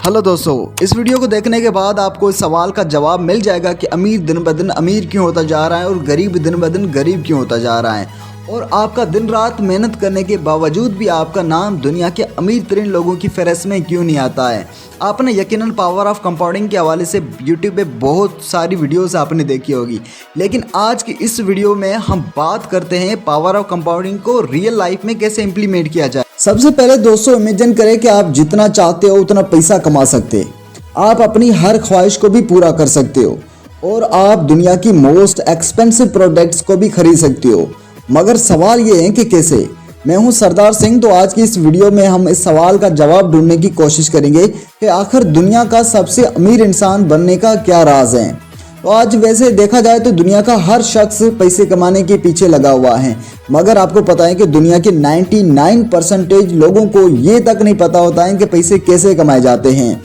Hello दोस्तों, इस video को देखने के बाद आपको इस सवाल का जवाब मिल जाएगा कि अमीर दिन ब दिन अमीर क्यों होता जा रहा है और गरीब दिन ब दिन गरीब क्यों होता जा रहा है। और आपका दिन रात मेहनत करने के बावजूद भी आपका नाम दुनिया के अमीर तरीन लोगों की फहरिस्त में क्यों नहीं आता है। आपने यकीनन पावर ऑफ कंपाउंडिंग के हवाले से यूट्यूब पे बहुत सारी वीडियोस आपने देखी होगी, लेकिन आज की इस वीडियो में हम बात करते हैं पावर ऑफ कंपाउंडिंग को रियल लाइफ में कैसे इम्प्लीमेंट किया जाए। सबसे पहले दोस्तों इमेजिन करें कि आप जितना चाहते हो उतना पैसा कमा सकते, आप अपनी हर ख्वाहिश को भी पूरा कर सकते हो और आप दुनिया की मोस्ट एक्सपेंसिव प्रोडक्ट्स को भी खरीद सकते हो। मगर सवाल ये है कि कैसे। मैं हूं सरदार सिंह। तो आज की इस वीडियो में हम इस सवाल का जवाब ढूंढने की कोशिश करेंगे कि आखिर दुनिया का सबसे अमीर इंसान बनने का क्या राज है। तो आज वैसे देखा जाए तो दुनिया का हर शख्स पैसे कमाने के पीछे लगा हुआ है, मगर आपको पता है कि दुनिया के 99% लोगों को ये तक नहीं पता होता है कि पैसे कैसे कमाए जाते हैं।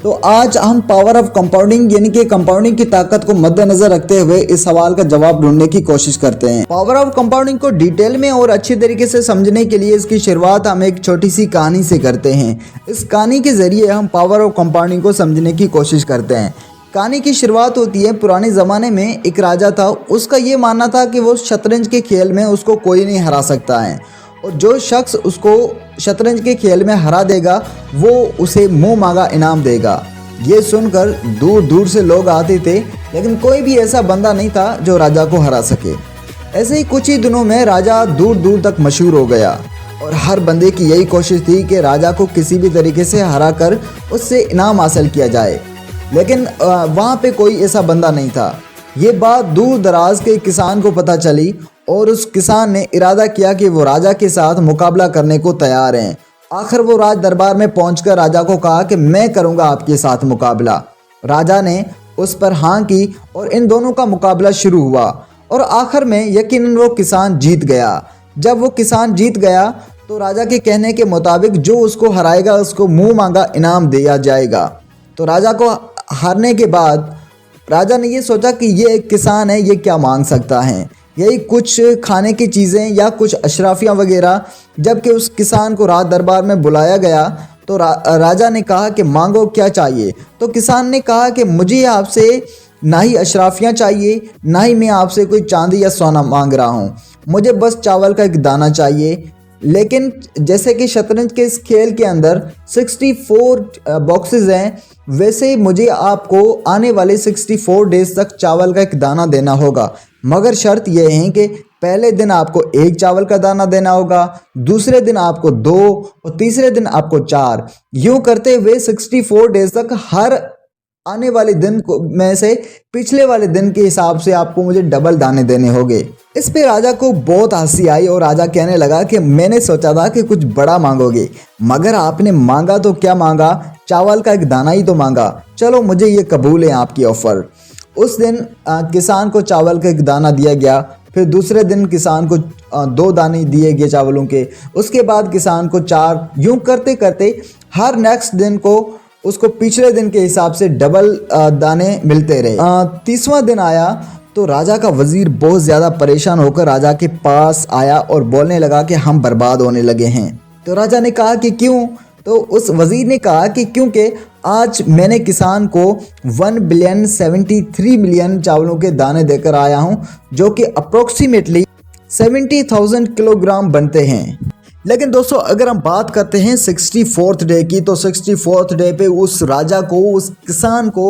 तो आज हम पावर ऑफ कंपाउंडिंग यानी कि कंपाउंडिंग की ताकत को मद्देनजर रखते हुए इस सवाल का जवाब ढूंढने की कोशिश करते हैं। पावर ऑफ कंपाउंडिंग को डिटेल में और अच्छी तरीके से समझने के लिए इसकी शुरुआत हम एक छोटी सी कहानी से करते हैं। इस कहानी के जरिए हम पावर ऑफ कंपाउंडिंग को समझने की कोशिश करते हैं। कहानी की शुरुआत होती है पुराने ज़माने में एक राजा था। उसका ये मानना था कि वो शतरंज के खेल में उसको कोई नहीं हरा सकता है और जो शख्स उसको शतरंज के खेल में हरा देगा वो उसे मुंह मांगा इनाम देगा। ये सुनकर दूर दूर से लोग आते थे, लेकिन कोई भी ऐसा बंदा नहीं था जो राजा को हरा सके। ऐसे ही कुछ ही दिनों में राजा दूर दूर तक मशहूर हो गया और हर बंदे की यही कोशिश थी कि राजा को किसी भी तरीके से हरा कर उससे इनाम हासिल किया जाए, लेकिन वहाँ पे कोई ऐसा बंदा नहीं था। ये बात दूर दराज के किसान को पता चली और उस किसान ने इरादा किया कि वो राजा के साथ मुकाबला करने को तैयार हैं। आखिर वो राज दरबार में पहुंचकर राजा को कहा कि मैं करूंगा आपके साथ मुकाबला। राजा ने उस पर हाँ की और इन दोनों का मुकाबला शुरू हुआ और आखिर में यकीनन वो किसान जीत गया। जब वो किसान जीत गया तो राजा के कहने के मुताबिक जो उसको हराएगा उसको मुँह मांगा इनाम दिया जाएगा। तो राजा को हारने के बाद राजा ने ये सोचा कि ये एक किसान है, ये क्या मांग सकता है, यही कुछ खाने की चीज़ें या कुछ अशराफियाँ वगैरह। जबकि उस किसान को राज दरबार में बुलाया गया तो राजा ने कहा कि मांगो क्या चाहिए। तो किसान ने कहा कि मुझे आपसे ना ही अशराफियाँ चाहिए, ना ही मैं आपसे कोई चांदी या सोना मांग रहा हूँ, मुझे बस चावल का एक दाना चाहिए। लेकिन जैसे कि शतरंज के इस खेल के अंदर 64 बॉक्सेस हैं, वैसे मुझे आपको आने वाले 64 डेज तक चावल का एक दाना देना होगा, मगर शर्त यह है कि पहले दिन आपको एक चावल का दाना देना होगा, दूसरे दिन आपको 2 और तीसरे दिन आपको 4। यूँ करते हुए 64 डेज तक हर आने वाले दिन को में से पिछले वाले दिन के हिसाब से आपको मुझे डबल दाने देने होंगे। इस पे राजा को बहुत हंसी आई और राजा कहने लगा कि मैंने सोचा था कि कुछ बड़ा मांगोगे, मगर आपने मांगा तो क्या मांगा, चावल का एक दाना ही तो मांगा। चलो मुझे ये कबूल है आपकी ऑफ़र। उस दिन किसान को चावल का एक दाना दिया गया, फिर दूसरे दिन किसान को 2 दाने दिए गए चावलों के, उसके बाद किसान को 4। यूँ करते करते हर नेक्स्ट दिन को उसको पिछले दिन के हिसाब से डबल दाने मिलते रहे। 30वां दिन आया तो राजा का वजीर बहुत ज़्यादा परेशान होकर राजा के पास आया और बोलने लगा कि हम बर्बाद होने लगे हैं। तो राजा ने कहा कि क्यों? तो उस वजीर ने कहा कि क्योंकि आज मैंने किसान को 1,73 मिलियन चावलों के दाने देकर आया हूं, जो कि अप्रोक्सीमेटली 70,000 किलोग्राम बनते हैं। लेकिन दोस्तों अगर हम बात करते हैं 64th डे की, तो 64th डे पे उस राजा को, उस किसान को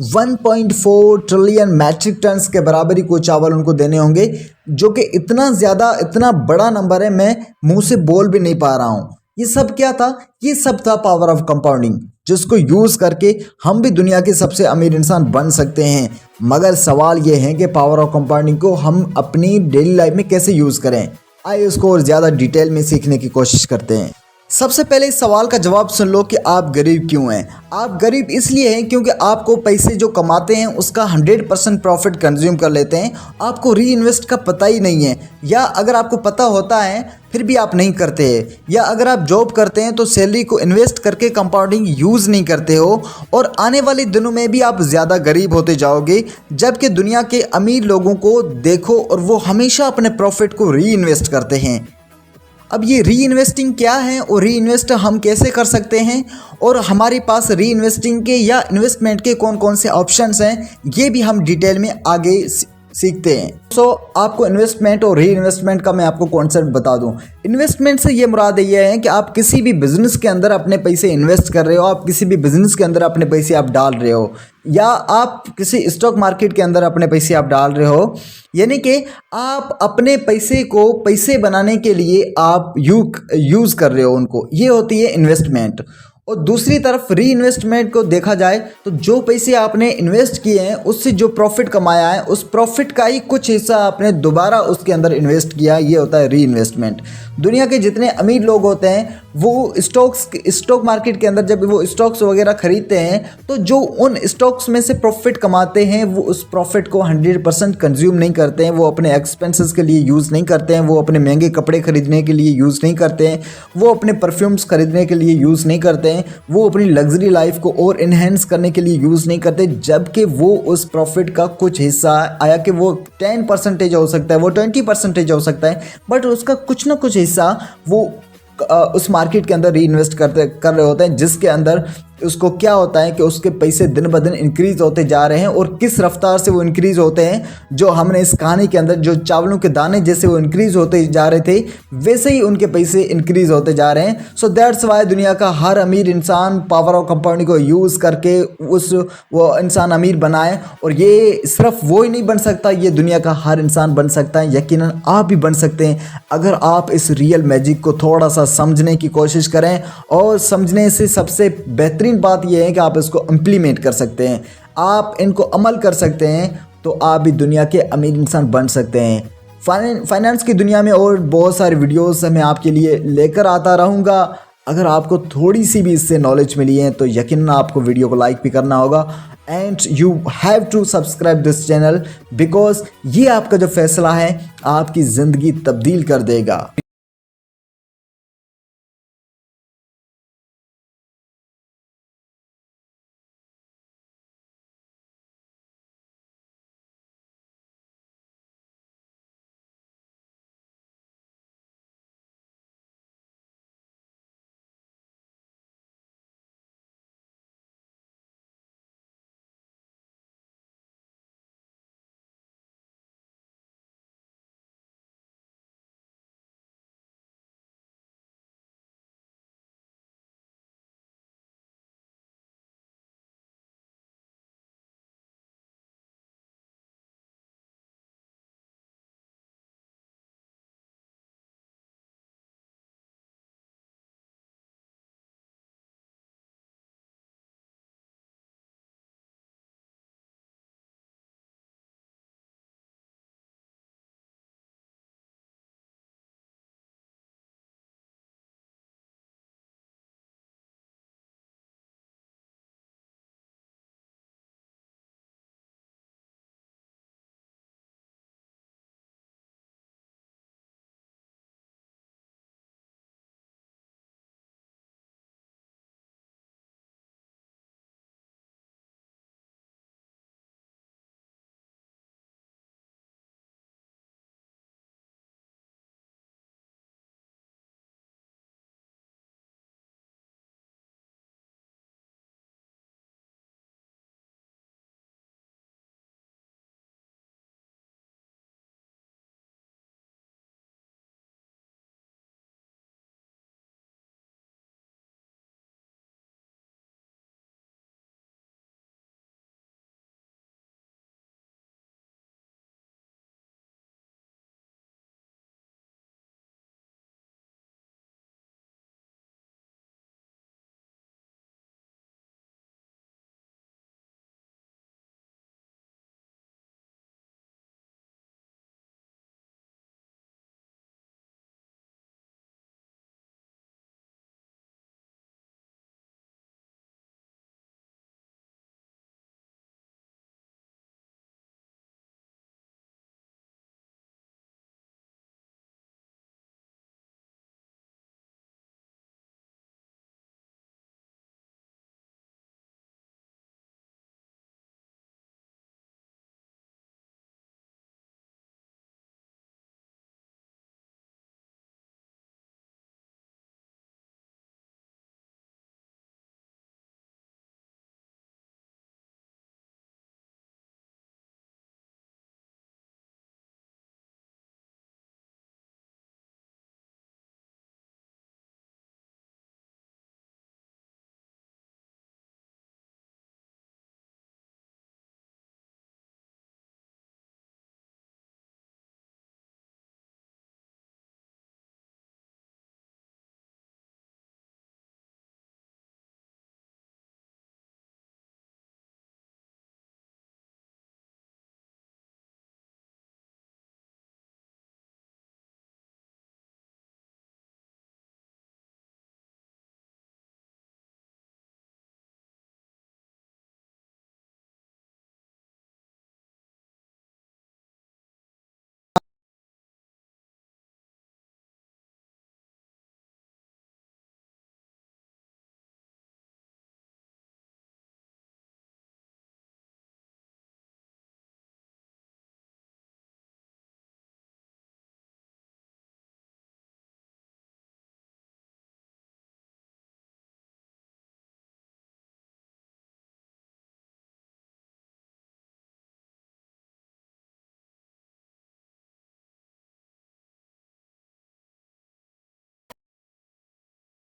1.4 ट्रिलियन मैट्रिक टन्स के बराबरी को चावल उनको देने होंगे, जो कि इतना ज़्यादा, इतना बड़ा नंबर है, मैं मुंह से बोल भी नहीं पा रहा हूँ। ये सब क्या था? ये सब था पावर ऑफ कंपाउंडिंग, जिसको यूज़ करके हम भी दुनिया के सबसे अमीर इंसान बन सकते हैं। मगर सवाल ये है कि पावर ऑफ कंपाउंडिंग को हम अपनी डेली लाइफ में कैसे यूज़ करें। आइए उसको और ज़्यादा डिटेल में सीखने की कोशिश करते हैं। सबसे पहले इस सवाल का जवाब सुन लो कि आप गरीब क्यों हैं। आप गरीब इसलिए हैं क्योंकि आपको पैसे जो कमाते हैं उसका 100% प्रॉफिट कंज्यूम कर लेते हैं, आपको री इन्वेस्ट का पता ही नहीं है, या अगर आपको पता होता है फिर भी आप नहीं करते हैं, या अगर आप जॉब करते हैं तो सैलरी को इन्वेस्ट करके कंपाउंडिंग यूज़ नहीं करते हो, और आने वाले दिनों में भी आप ज़्यादा गरीब होते जाओगे। जबकि दुनिया के अमीर लोगों को देखो और वो हमेशा अपने प्रॉफिट को री इन्वेस्ट करते हैं। अब ये री इन्वेस्टिंग क्या है और री इन्वेस्ट हम कैसे कर सकते हैं और हमारे पास री इन्वेस्टिंग के या इन्वेस्टमेंट के कौन कौन से ऑप्शंस हैं, ये भी हम डिटेल में आगे सीखते हैं। आपको इन्वेस्टमेंट और री इन्वेस्टमेंट का मैं आपको कॉन्सेप्ट बता दूं। इन्वेस्टमेंट से ये मुराद ये है कि आप किसी भी बिजनेस के अंदर अपने पैसे इन्वेस्ट कर रहे हो, आप किसी भी बिजनेस के अंदर अपने पैसे आप डाल रहे हो, या आप किसी स्टॉक मार्केट के अंदर अपने पैसे आप डाल रहे हो, यानी कि आप अपने पैसे को पैसे बनाने के लिए आप यूज़ कर रहे हो उनको, ये होती है इन्वेस्टमेंट। और दूसरी तरफ री इन्वेस्टमेंट को देखा जाए तो जो पैसे आपने इन्वेस्ट किए हैं उससे जो प्रॉफिट कमाया है उस प्रॉफिट का ही कुछ हिस्सा आपने दोबारा उसके अंदर इन्वेस्ट किया, ये होता है री इन्वेस्टमेंट। दुनिया के जितने अमीर लोग होते हैं वो स्टॉक मार्केट के अंदर जब वो स्टॉक्स वगैरह खरीदते हैं तो जो उन स्टॉक्स में से प्रॉफिट कमाते हैं वो उस प्रॉफिट को 100% कंज्यूम नहीं करते हैं, वो अपने एक्सपेंसेस के लिए यूज़ नहीं करते हैं, वो अपने महंगे कपड़े खरीदने के लिए यूज़ नहीं करते हैं, वो अपने परफ्यूम्स खरीदने के लिए यूज़ नहीं करते हैं, वो अपनी लग्जरी लाइफ को और इन्हेंस करने के लिए यूज़ नहीं करते, जबकि वो उस प्रॉफिट का कुछ हिस्सा आया कि वो 10% हो सकता है, वो 20% हो सकता है, बट उसका कुछ ना कुछ हिस्सा वो उस मार्केट के अंदर री इन्वेस्ट कर रहे होते हैं, जिसके अंदर उसको क्या होता है कि उसके पैसे दिन ब दिन इंक्रीज़ होते जा रहे हैं। और किस रफ्तार से वो इंक्रीज़ होते हैं, जो हमने इस कहानी के अंदर जो चावलों के दाने जैसे वो इंक्रीज़ होते जा रहे थे वैसे ही उनके पैसे इंक्रीज़ होते जा रहे हैं। सो दैट्स वाई दुनिया का हर अमीर इंसान पावर ऑफ कंपाउंडिंग को यूज़ करके वो इंसान अमीर बनाए। और ये सिर्फ वो ही नहीं बन सकता, ये दुनिया का हर इंसान बन सकता है, यकीनन आप भी बन सकते हैं अगर आप इस रियल मैजिक को थोड़ा सा समझने की कोशिश करें। और समझने से सबसे बेहतरीन बात यह है कि आप इसको इम्प्लीमेंट कर सकते हैं, आप इनको अमल कर सकते हैं, तो आप भी दुनिया के अमीर इंसान बन सकते हैं। फाइनेंस की दुनिया में और बहुत सारी वीडियोस मैं आपके लिए लेकर आता रहूँगा। अगर आपको थोड़ी सी भी इससे नॉलेज मिली है तो यकीनन आपको वीडियो को लाइक भी करना होगा and you have to subscribe this channel, because ये आपका जो फैसला है आपकी ज़िंदगी तब्दील कर देगा।